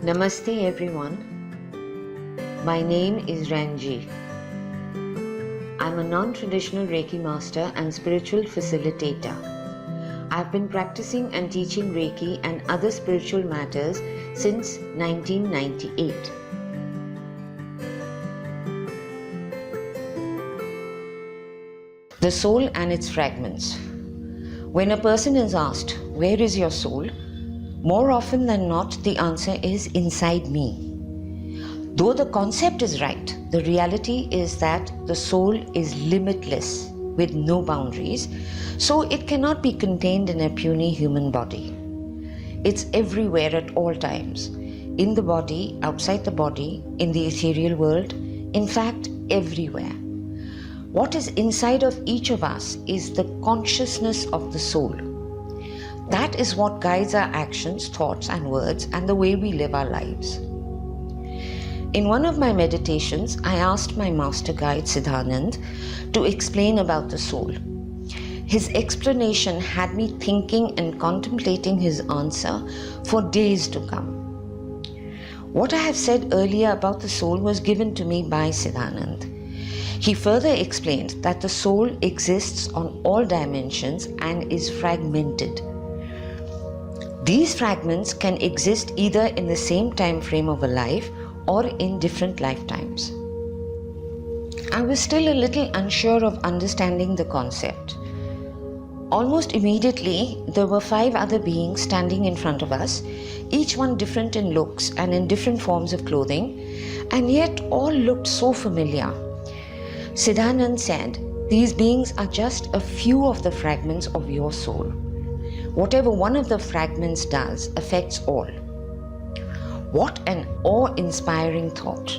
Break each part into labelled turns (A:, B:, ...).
A: Namaste everyone. My name is Ranji. I'm a non-traditional Reiki master and spiritual facilitator. I've been practicing and teaching Reiki and other spiritual matters since 1998. The soul and its fragments. When a person is asked, "Where is your soul?" more often than not, the answer is inside me. Though the concept is right, the reality is that the soul is limitless with no boundaries, so it cannot be contained in a puny human body. It's everywhere at all times, in the body, outside the body, in the ethereal world, in fact, everywhere. What is inside of each of us is the consciousness of the soul. That is what guides our actions, thoughts, and words, and the way we live our lives. In one of my meditations, I asked my master guide Siddhanand to explain about the soul. His explanation had me thinking and contemplating his answer for days to come. What I have said earlier about the soul was given to me by Siddhanand. He further explained that the soul exists on all dimensions and is fragmented. These fragments can exist either in the same time frame of a life or in different lifetimes. I was still a little unsure of understanding the concept. Almost immediately, there were 5 other beings standing in front of us, each one different in looks and in different forms of clothing, and yet all looked so familiar. Siddhanand said, "These beings are just a few of the fragments of your soul. Whatever one of the fragments does affects all." What an awe-inspiring thought.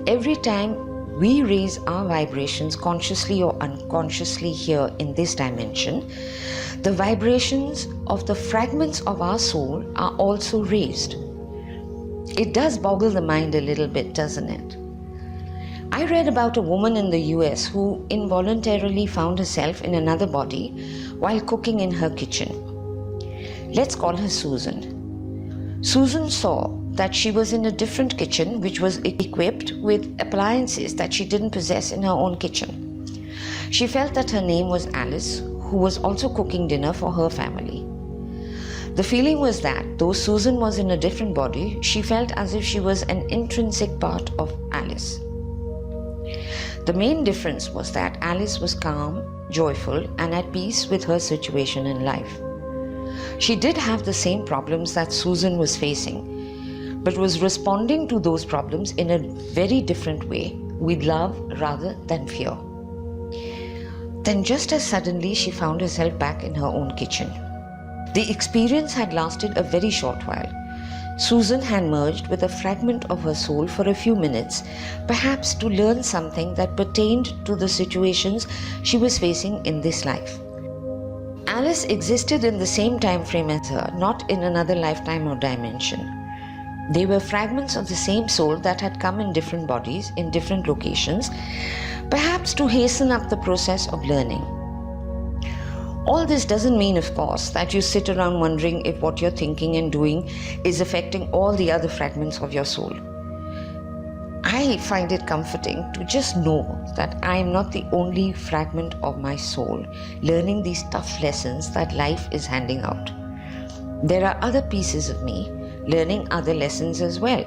A: Every time we raise our vibrations consciously or unconsciously here in this dimension, the vibrations of the fragments of our soul are also raised. It does boggle the mind a little bit, doesn't it? I read about a woman in the US who involuntarily found herself in another body while cooking in her kitchen. Let's call her Susan. Susan saw that she was in a different kitchen which was equipped with appliances that she didn't possess in her own kitchen. She felt that her name was Alice, who was also cooking dinner for her family. The feeling was that though Susan was in a different body, she felt as if she was an intrinsic part of Alice. The main difference was that Alice was calm, joyful, and at peace with her situation in life. She did have the same problems that Susan was facing, but was responding to those problems in a very different way, with love rather than fear. Then just as suddenly she found herself back in her own kitchen. The experience had lasted a very short while. Susan had merged with a fragment of her soul for a few minutes, perhaps to learn something that pertained to the situations she was facing in this life. Alice existed in the same time frame as her, not in another lifetime or dimension. They were fragments of the same soul that had come in different bodies, in different locations, perhaps to hasten up the process of learning. All this doesn't mean, of course, that you sit around wondering if what you're thinking and doing is affecting all the other fragments of your soul. I find it comforting to just know that I am not the only fragment of my soul learning these tough lessons that life is handing out. There are other pieces of me learning other lessons as well.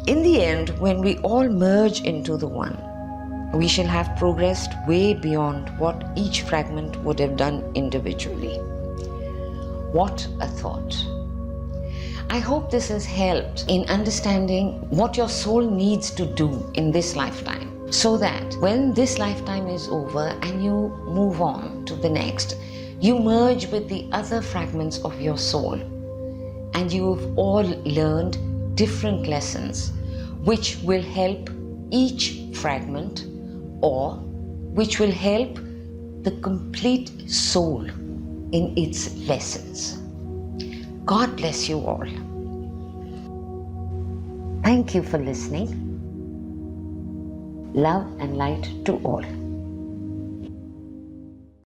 A: In the end, when we all merge into the one, we shall have progressed way beyond what each fragment would have done individually. What a thought. I hope this has helped in understanding what your soul needs to do in this lifetime, so that when this lifetime is over and you move on to the next, you merge with the other fragments of your soul, and you've all learned different lessons which will help each fragment, or which will help the complete soul in its lessons. God bless you all. Thank you for listening. Love and light to all.